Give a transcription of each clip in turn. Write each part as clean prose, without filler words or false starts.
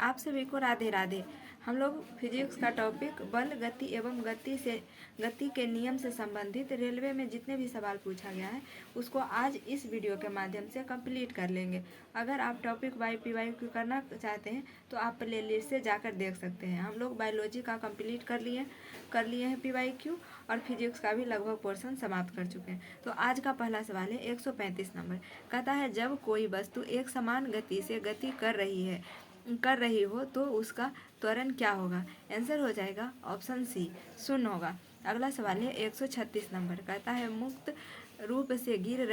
आप सभी को राधे राधे। हम लोग फिजिक्स का टॉपिक बल, गति एवं गति के नियम से संबंधित रेलवे में जितने भी सवाल पूछा गया है उसको आज इस वीडियो के माध्यम से कंप्लीट कर लेंगे। अगर आप टॉपिक वाई PYQ करना चाहते हैं तो आप प्ले लिस्ट से जाकर देख सकते हैं। हम लोग बायोलॉजी का कंप्लीट कर लिए हैं PYQ, और फिजिक्स का भी लगभग पोर्शन समाप्त कर चुके हैं। तो आज का पहला सवाल है 135 नंबर। कहता है जब कोई वस्तु एक समान गति से गति कर रही हो तो उसका त्वरण क्या होगा? आंसर हो जाएगा ऑप्शन सी, शून्य होगा। अगला सवाल है 136 नंबर। कहता है मुक्त रूप से गिर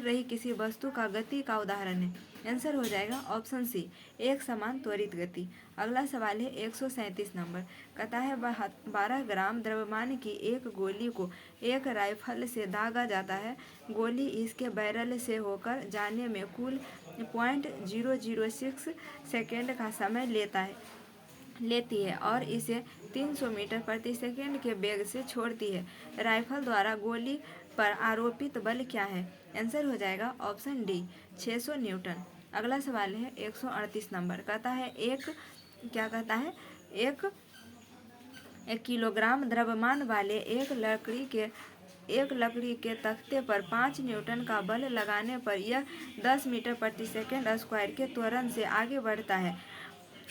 रही किसी वस्तु का गति का उदाहरण है। आंसर हो जाएगा ऑप्शन सी, एक समान त्वरित गति। अगला सवाल है 137 नंबर। कहता है 12 ग्राम द्रव्यमान की एक गोली को एक राइफल से दागा जाता है। गोली इसके बैरल से होकर जाने में कुल 0.006 सेकेंड का समय लेती है और इसे 300 मीटर प्रति सेकेंड के वेग से छोड़ती है। राइफल द्वारा गोली पर आरोपित बल क्या है? आंसर हो जाएगा ऑप्शन डी, 600 न्यूटन। अगला सवाल है 138 नंबर। कहता है एक किलोग्राम द्रव्यमान वाले एक लकड़ी के तख्ते पर 5 न्यूटन का बल लगाने पर यह 10 मीटर प्रति सेकेंड स्क्वायर के त्वरण से आगे बढ़ता है।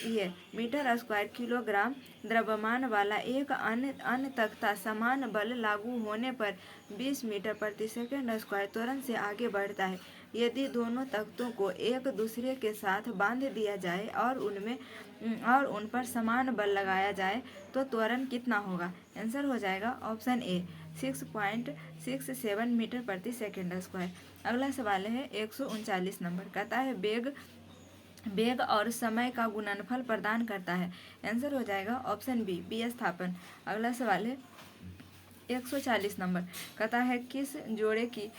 ये मीटर स्क्वायर किलोग्राम द्रव्यमान वाला एक अन्य तख्ता समान बल लागू होने पर 20 मीटर प्रति सेकेंड स्क्वायर त्वरण से आगे बढ़ता है। यदि दोनों तख्तों को एक दूसरे के साथ बांध दिया जाए और उन पर समान बल लगाया जाए तो त्वरण कितना होगा? आंसर हो जाएगा ऑप्शन ए, 6.67 मीटर प्रति सेकेंड स्क्वायर। अगला सवाल है 139 नंबर। कहता है वेग और समय का गुणनफल प्रदान करता है। आंसर हो जाएगा ऑप्शन बी, विस्थापन। अगला सवाल है 140 नंबर। कहता है किस जोड़े की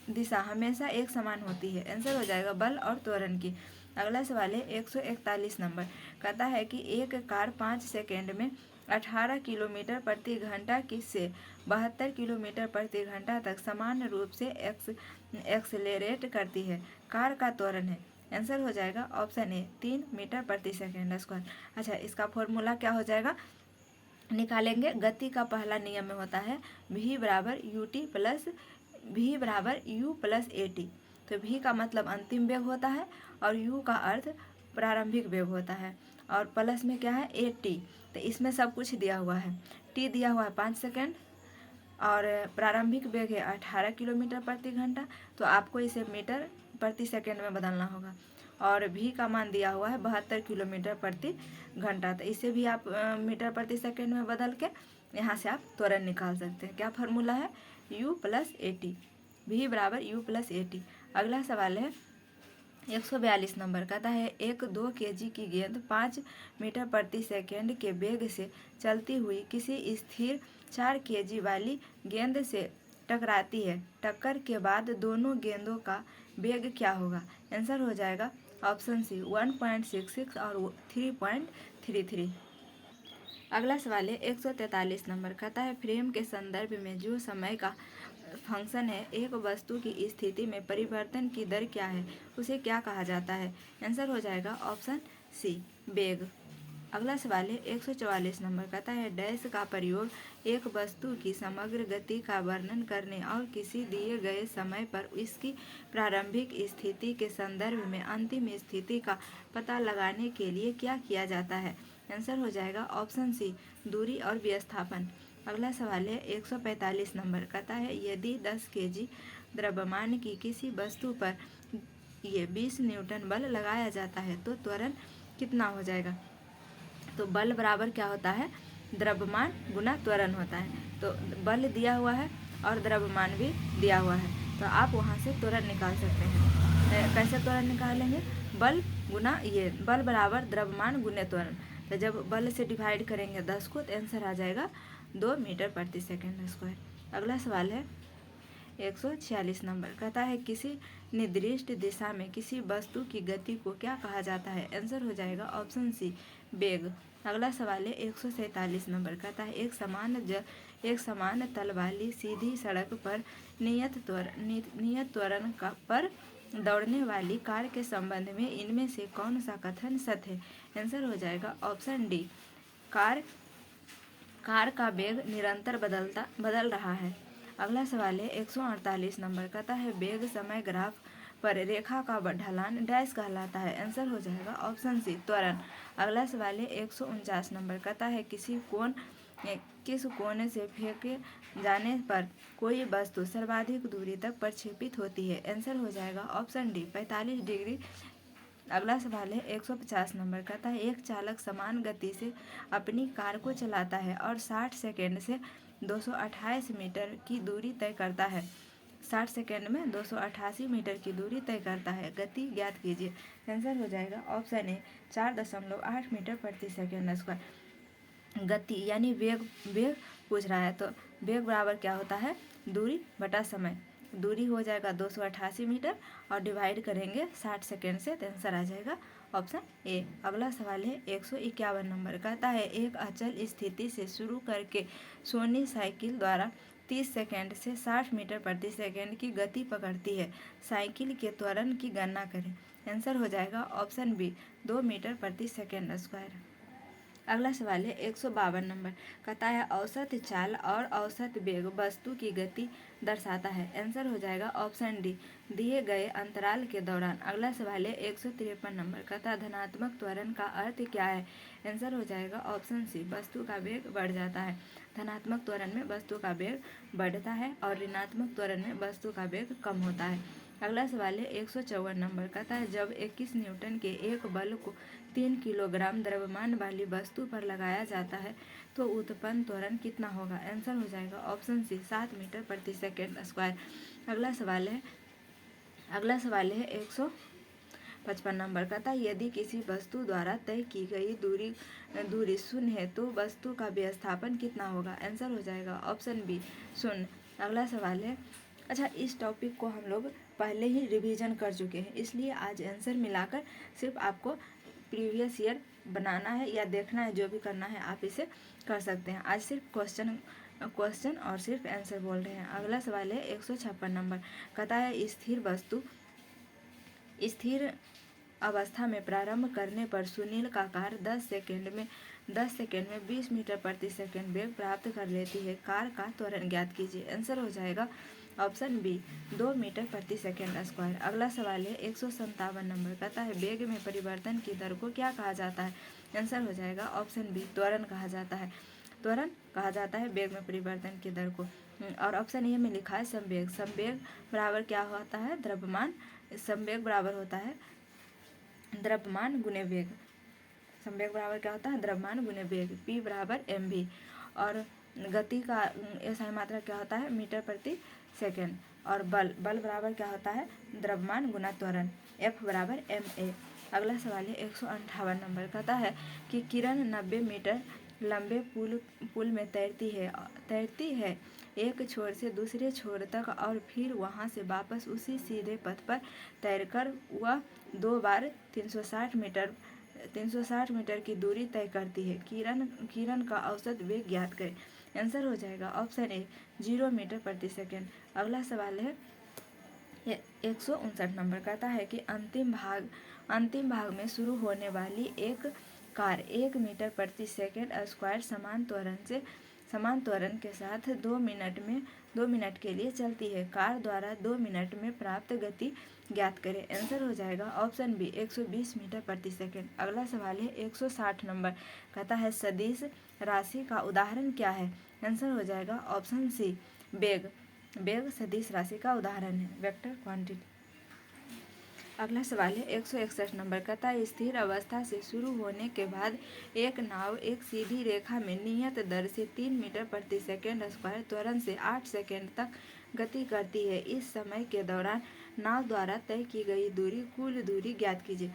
दिशा हमेशा एक समान होती है? आंसर हो जाएगा बल और त्वरण की। अगला सवाल है 141 नंबर। कहता है कि एक कार 5 सेकेंड में 18 किलोमीटर प्रति घंटा से 72 किलोमीटर प्रति घंटा तक समान रूप से एक्सेलेरेट करती है। कार का त्वरण है। आंसर हो जाएगा ऑप्शन ए, 3 मीटर प्रति सेकेंड स्क्वायर। अच्छा, इसका फॉर्मूला क्या हो जाएगा? निकालेंगे। गति का पहला नियम में होता है v बराबर u प्लस at। तो v का मतलब अंतिम वेग होता है और u का अर्थ प्रारंभिक वेग होता है, और प्लस में क्या है at। तो इसमें सब कुछ दिया हुआ है। t दिया हुआ है 5 सेकेंड और प्रारंभिक वेग है 18 किलोमीटर प्रति घंटा, तो आपको इसे मीटर प्रति सेकेंड में बदलना होगा। और v का मान दिया हुआ है 72 किलोमीटर प्रति घंटा, तो इसे भी आप मीटर प्रति सेकेंड में बदल के यहाँ से आप त्वरण निकाल सकते हैं। क्या फार्मूला है? u प्लस at, v बराबर u प्लस at। अगला सवाल है 142 नंबर। कहता है एक 2 kg की गेंद 5 मीटर प्रति सेकेंड के वेग से चलती हुई किसी स्थिर 4 kg वाली गेंद से टकराती है। टक्कर के बाद दोनों गेंदों का वेग क्या होगा? आंसर हो जाएगा ऑप्शन सी, 1.66 और 3.33। अगला सवाल है 143 नंबर। कहता है फ्रेम के संदर्भ में जो समय का फंक्शन है एक वस्तु की स्थिति में परिवर्तन की दर क्या है, उसे क्या कहा जाता है? आंसर हो जाएगा ऑप्शन सी, वेग। अगला सवाल है 144 नंबर। कहता है डैश का प्रयोग एक वस्तु की समग्र गति का वर्णन करने और किसी दिए गए समय पर इसकी प्रारंभिक स्थिति के संदर्भ में अंतिम स्थिति का पता लगाने के लिए क्या किया जाता है? आंसर हो जाएगा ऑप्शन सी, दूरी और विस्थापन। अगला सवाल है 145 नंबर। कहता है यदि 10 kg द्रव्यमान की किसी वस्तु पर ये 20 न्यूटन बल लगाया जाता है तो त्वरण कितना हो जाएगा? तो बल बराबर क्या होता है? द्रव्यमान गुना त्वरण होता है। तो बल दिया हुआ है और द्रव्यमान भी दिया हुआ है, तो आप वहाँ से त्वरण निकाल सकते हैं। कैसे त्वरण निकालेंगे? बल बराबर द्रव्यमान गुने त्वरण। तो जब बल से डिवाइड करेंगे 10 को तो आंसर आ जाएगा 2 मीटर प्रति सेकेंड स्क्वायर। अगला सवाल है 146 नंबर। कहता है किसी निर्दिष्ट दिशा में किसी वस्तु की गति को क्या कहा जाता है? आंसर हो जाएगा ऑप्शन सी, वेग। अगला सवाल है 147 नंबर। कहता है एक समान तल वाली सीधी सड़क पर नियत त्वरण पर दौड़ने वाली कार के संबंध में इनमें से कौन सा कथन सत्य है? आंसर हो जाएगा ऑप्शन डी, कार का वेग निरंतर बदल रहा है। अगला सवाल है 148 नंबर कहता है वेग समय ग्राफ पर रेखा का ढलान डैश कहलाता है। आंसर हो जाएगा ऑप्शन सी, त्वरण। अगला सवाल है 149 नंबर कहता है किस कोने से फेंके जाने पर कोई वस्तु सर्वाधिक दूरी तक प्रक्षेपित होती है? आंसर हो जाएगा ऑप्शन डी, 45 डिग्री। अगला सवाल है 150 नंबर कहता है एक चालक समान गति से अपनी कार को चलाता है और 60 सेकेंड से 228 मीटर की दूरी तय करता है। 60 सेकेंड में 288 मीटर की दूरी तय करता है। गति ज्ञात कीजिए। आंसर हो जाएगा ऑप्शन ए, 4.8 मीटर प्रति सेकेंड स्क्वायर। गति यानी वेग पूछ रहा है, तो वेग बराबर क्या होता है? दूरी बटा समय। दूरी हो जाएगा 288 मीटर और डिवाइड करेंगे 60 सेकेंड से, तो आंसर आ जाएगा ऑप्शन ए। अगला सवाल है 151 नंबर कहता है एक अचल स्थिति से शुरू करके सोनी साइकिल द्वारा 30 सेकेंड से 60 मीटर प्रति सेकेंड की गति पकड़ती है। साइकिल के त्वरण की गणना करें। आंसर हो जाएगा ऑप्शन बी, 2 मीटर प्रति सेकेंड स्क्वायर। अगला सवाल है 152 नंबर कहता है औसत चाल और औसत वेग वस्तु की गति दर्शाता है। आंसर हो जाएगा ऑप्शन डी, दिए गए अंतराल के दौरान। अगला सवाल है 153 नंबर कहता है धनात्मक त्वरण का अर्थ क्या है? आंसर हो जाएगा ऑप्शन सी, वस्तु का वेग बढ़ जाता है। धनात्मक त्वरण में वस्तु का वेग बढ़ता है और ऋणात्मक त्वरण में वस्तु का वेग कम होता है। अगला सवाल है 154 नंबर कहता है जब 21 न्यूटन के एक बल को 3 किलोग्राम द्रव्यमान वाली वस्तु पर लगाया जाता है तो उत्पन्न त्वरण कितना होगा? आंसर हो जाएगा ऑप्शन सी, 7 मीटर प्रति सेकेंड स्क्वायर। अगला सवाल है 155 नंबर कहता है यदि किसी वस्तु द्वारा तय की गई दूरी शून्य है तो वस्तु का विस्थापन कितना होगा? आंसर हो जाएगा ऑप्शन बी, शून्य। अगला सवाल है, अच्छा इस टॉपिक को हम लोग पहले ही रिवीजन कर चुके हैं, इसलिए आज आंसर मिलाकर सिर्फ आपको प्रीवियस ईयर बनाना है या देखना है, जो भी करना है आप इसे कर सकते हैं। आज सिर्फ क्वेश्चन और सिर्फ आंसर बोल रहे हैं। अगला सवाल है 156 नंबर कहता है स्थिर अवस्था में प्रारंभ करने पर सुनील का कार 10 सेकेंड में 20 मीटर प्रति सेकेंड वेग प्राप्त कर लेती है। कार का त्वरण ज्ञात कीजिए। आंसर हो जाएगा ऑप्शन बी, 2 मीटर प्रति सेकेंड स्क्वायर। अगला सवाल है 157 नंबर कहता है वेग में परिवर्तन की दर को क्या कहा जाता है? आंसर हो जाएगा ऑप्शन बी, त्वरण कहा जाता है। त्वरण कहा जाता है वेग में परिवर्तन की दर को। और ऑप्शन ए में लिखा है संवेग। संवेग बराबर क्या होता है? द्रव्यमान। संवेग बराबर होता है द्रव्यमान गुने वेग। संवेग बराबर क्या होता है? द्रव्यमान गुने वेग। P बराबर mv। और गति का ऐसा मात्रा क्या होता है? मीटर प्रति सेकेंड। और बल बराबर क्या होता है? द्रव्यमान गुना त्वरण। F बराबर ma। अगला सवाल है 158 नंबर कहता है कि किरण 90 मीटर लंबे पुल में तैरती है एक छोर से दूसरे छोर तक और फिर वहां से वापस उसी सीधे पथ पर तैरकर वह 2 बार 360 मीटर की दूरी तय करती है। किरण का औसत वेग ज्ञात करें। आंसर हो जाएगा ऑप्शन ए, 0 मीटर प्रति सेकेंड। अगला सवाल है 159 नंबर कहता है कि अंतिम भाग में शुरू होने वाली एक कार 1 मीटर प्रति सेकेंड स्क्वायर समान त्वरण के साथ 2 मिनट के लिए चलती है। कार द्वारा 2 मिनट में प्राप्त गति ज्ञात करें। आंसर हो जाएगा ऑप्शन बी, 120 मीटर प्रति सेकेंड। अगला सवाल है 160 नंबर कहता है सदिश राशि का उदाहरण क्या है? आंसर हो जाएगा ऑप्शन सी, वेग सदिश राशि का उदाहरण है, वेक्टर क्वांटिटी। अगला सवाल है 161 नंबर कहता है स्थिर अवस्था से शुरू होने के बाद एक नाव एक सीधी रेखा में नियत दर से 3 मीटर प्रति सेकेंड स्क्वायर त्वरण से 8 सेकेंड तक गति करती है। इस समय के दौरान नाव द्वारा तय की गई कुल दूरी ज्ञात कीजिए।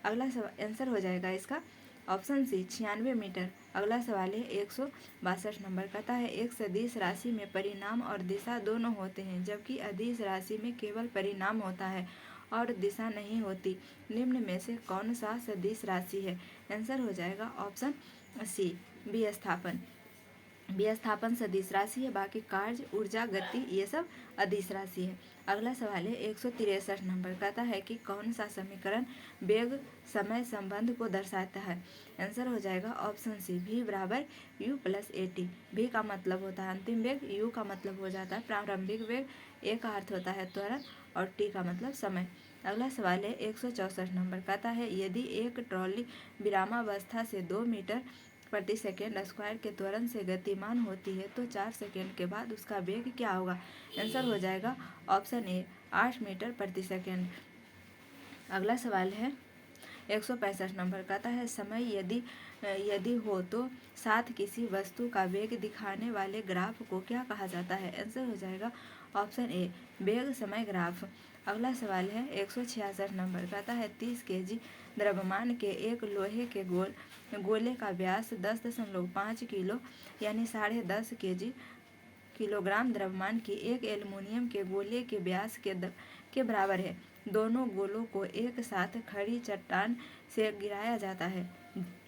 अगला सवाल आंसर हो जाएगा इसका ऑप्शन सी, 96 मीटर। अगला सवाल है 162 नंबर कहता है एक सदिश राशि में परिमाण और दिशा दोनों होते हैं जबकि अदिश राशि में केवल परिमाण होता है और दिशा नहीं होती। निम्न में से कौन सा सदिश राशि है? आंसर हो जाएगा ऑप्शन सी, विस्थापन। विस्थापन सदिश राशि है, बाकी कार्य, ऊर्जा, गति ये सब अदिश राशि है। अगला सवाल है 163 नंबर, कहता है कि कौन सा समीकरण वेग समय संबंध को दर्शाता है। आंसर हो जाएगा ऑप्शन सी, v बराबर u plus A T. v का मतलब होता है अंतिम वेग, u का मतलब हो जाता है प्रारंभिक वेग, a का अर्थ होता है त्वरण और t का मतलब समय। अगला सवाल है 164 नंबर, कहता है यदि एक ट्रॉली विरामावस्था से 2 मीटर प्रति सेकेंड स्क्वायर के त्वरण से गतिमान होती है तो 4 सेकेंड के बाद उसका वेग क्या होगा। आंसर हो जाएगा ऑप्शन ए, 8 मीटर प्रति सेकेंड। अगला सवाल है 165 नंबर, कहता है समय यदि हो तो साथ किसी वस्तु का वेग दिखाने वाले ग्राफ को क्या कहा जाता है। आंसर हो जाएगा ऑप्शन ए, वेग समय ग्राफ। अगला सवाल है 166 नंबर, कहता है 30 केजी द्रव्यमान के एक लोहे के गोले का व्यास 10.5 किलो यानी 10.5 किलोग्राम द्रव्यमान की एक एल्युमिनियम के गोले के व्यास के बराबर है। दोनों गोलों को एक साथ खड़ी चट्टान से गिराया जाता है।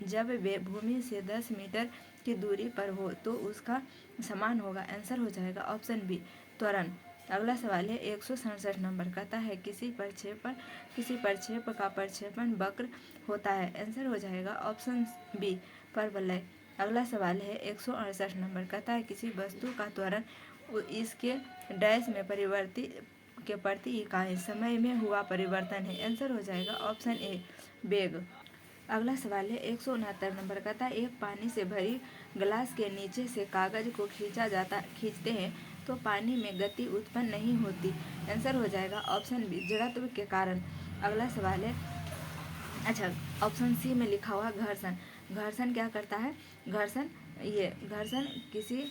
जब वे भूमि से 10 मीटर की दूरी पर हो तो उसका समान होगा। आंसर हो जाएगा ऑप्शन बी, त्वरण। अगला सवाल है 167 नंबर, कहता है किसी प्रक्षेप का प्रक्षेपण वक्र होता है। आंसर हो जाएगा ऑप्शन बी, परवलय। अगला सवाल है 168 नंबर, कहता है किसी वस्तु का त्वरण इसके डैश में के प्रति इकाई समय में हुआ परिवर्तन है। आंसर हो जाएगा ऑप्शन ए, वेग। अगला सवाल है 169 नंबर, कहता है एक पानी से भरी गिलास के नीचे से कागज को खींचते हैं तो पानी में गति उत्पन्न नहीं होती। आंसर हो जाएगा ऑप्शन बी, जड़त्व के कारण। अगला सवाल है ऑप्शन सी में लिखा हुआ घर्षण। घर्षण क्या करता है? घर्षण किसी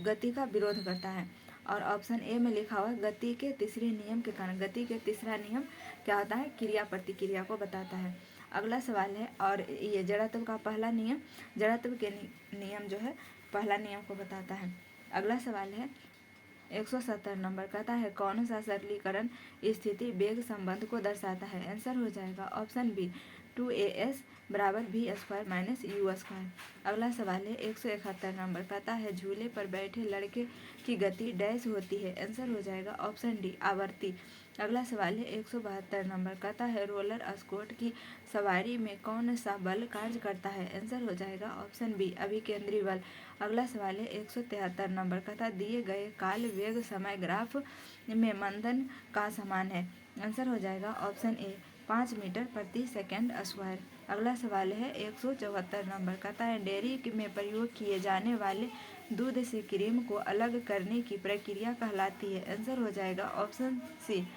गति का विरोध करता है। और ऑप्शन ए में लिखा हुआ गति के तीसरे नियम के कारण। गति के तीसरा नियम क्या होता है? क्रिया प्रतिक्रिया को बताता है। अगला सवाल है और ये जड़त्व का पहला नियम, जड़त्व के नियम जो है पहला नियम को बताता है। अगला सवाल है 170 नंबर, कहता है कौन सा सरलीकरण स्थिति वेग संबंध को दर्शाता है। आंसर हो जाएगा ऑप्शन बी, 2as बराबर v square minus u square. अगला सवाल है 171 नंबर, कहता है झूले पर बैठे लड़के की गति डैश होती है। आंसर हो जाएगा ऑप्शन डी, आवर्ती। अगला सवाल है 172 नंबर, कहता है रोलर स्केट की सवारी में कौन सा बल कार्य करता है। आंसर हो जाएगा ऑप्शन बी, अभिकेंद्री बल। अगला सवाल है 173 नंबर, कहता दिए गए काल वेग समय ग्राफ में मंदन का समान है। आंसर हो जाएगा ऑप्शन ए, 5 मीटर प्रति सेकेंड स्क्वायर। अगला सवाल है 174 नंबर, कहता है डेयरी में प्रयोग किए जाने वाले दूध से क्रीम को अलग करने की प्रक्रिया कहलाती है। आंसर हो जाएगा ऑप्शन सी,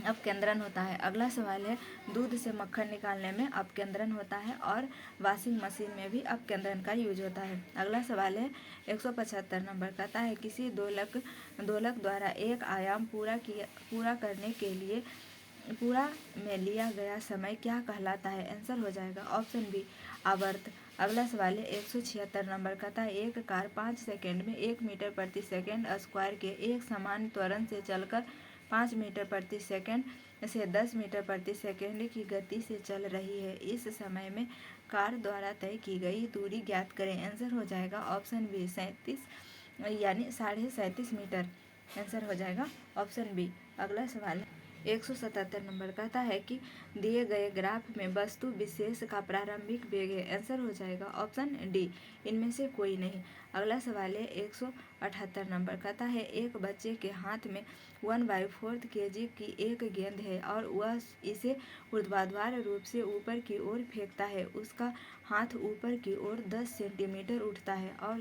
अपकेंद्रन होता है। अगला सवाल है दूध से मक्खन निकालने में अपकेंद्रन होता है और वॉशिंग मशीन में भी अपकेंद्रन का यूज होता है। अगला सवाल है 175 नंबर, कहता है किसी दोलक द्वारा एक आयाम पूरा करने के लिए पूरा में लिया गया समय क्या कहलाता है। आंसर हो जाएगा ऑप्शन बी, आवर्त। अगला सवाल है 176 नंबर, कहता है एक कार 5 सेकेंड में 1 मीटर प्रति सेकेंड स्क्वायर के एक समान त्वरण से चलकर 5 मीटर प्रति सेकेंड से 10 मीटर प्रति सेकेंड की गति से चल रही है। इस समय में कार द्वारा तय की गई दूरी ज्ञात करें। आंसर हो जाएगा ऑप्शन बी, 37 यानी 37.5 मीटर। आंसर हो जाएगा ऑप्शन बी। अगला सवाल है 177 नंबर, कहता है कि दिए गए ग्राफ में वस्तु विशेष का प्रारंभिक वेग है। आंसर हो जाएगा ऑप्शन डी, इनमें से कोई नहीं। अगला सवाल है 178 नंबर, कहता है एक बच्चे के हाथ में 1/4 kg की एक गेंद है और वह इसे ऊर्ध्वाधर रूप से ऊपर की ओर फेंकता है। उसका हाथ ऊपर की ओर 10 सेंटीमीटर उठता है और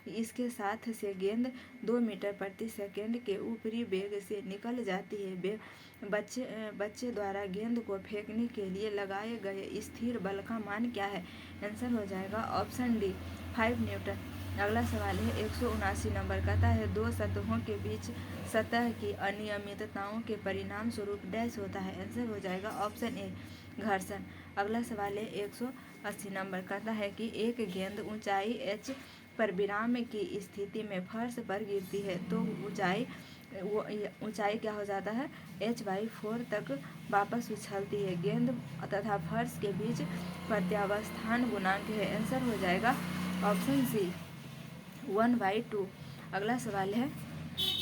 इसके साथ से गेंद 2 मीटर प्रति सेकेंड के ऊपरी वेग से निकल जाती है। बच्चे द्वारा गेंद को फेंकने के लिए लगाए गए स्थिर बल का मान क्या है। आंसर हो जाएगा ऑप्शन डी, 5 न्यूटन। अगला सवाल है 179 नंबर, कहता है दो सतहों के बीच सतह की अनियमितताओं के परिणाम स्वरूप डैश होता है। आंसर हो जाएगा ऑप्शन ए, घर्षण। अगला सवाल है 180 नंबर, कहता है कि एक गेंद ऊंचाई h पर विराम की स्थिति में फर्श पर गिरती है तो ऊंचाई क्या हो जाता है, h/4 तक वापस उछलती है। गेंद तथा फर्श के बीच प्रत्यावस्थान गुणांक है। आंसर हो जाएगा ऑप्शन सी 1/2। अगला सवाल है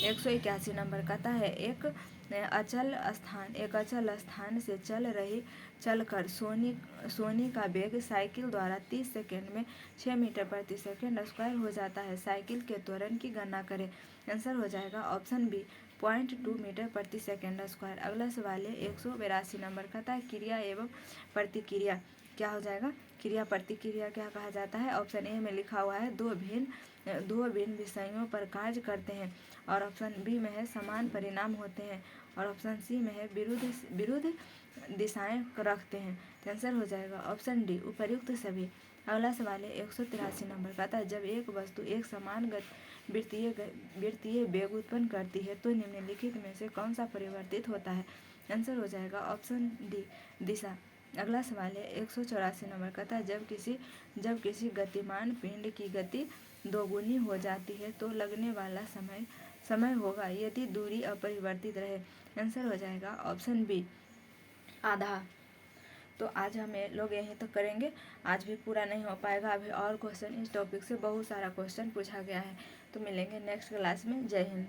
181 नंबर, कहता है एक अचल स्थान से चलकर सोनी का वेग साइकिल द्वारा 30 सेकंड में 6 मीटर प्रति सेकंड स्क्वायर हो जाता है। साइकिल के त्वरण की गणना करें। आंसर हो जाएगा ऑप्शन बी 0.2 मीटर प्रति सेकंड स्क्वायर। अगला सवाल है 182 नंबर, कहता है क्रिया एवं प्रतिक्रिया क्या हो जाएगा। क्रिया प्रतिक्रिया क्या कहा जाता है। ऑप्शन ए में लिखा हुआ है दो भिन्न विषयों पर कार्य करते हैं, और ऑप्शन बी में है समान परिणाम होते हैं, और ऑप्शन सी में है विरुद्ध दिशाएं रखते हैं। तो आंसर हो जाएगा ऑप्शन डी उपर्युक्त सभी। अगला सवाल है 183 नंबर, कहता है जब एक वस्तु एक समान वृत्तीय वेग उत्पन्न करती है तो निम्नलिखित में से कौन सा परिवर्तित होता है। आंसर हो जाएगा ऑप्शन डी दिशा। अगला सवाल है 184 नंबर, कहता है जब किसी गतिमान पिंड की गति दोगुनी हो जाती है तो लगने वाला समय होगा यदि दूरी अपरिवर्तित रहे। आंसर हो जाएगा ऑप्शन बी आधा। तो आज हम लोग यहीं तक करेंगे। आज भी पूरा नहीं हो पाएगा, अभी और क्वेश्चन इस टॉपिक से बहुत सारा क्वेश्चन पूछा गया है। तो मिलेंगे नेक्स्ट क्लास में। जय हिंद।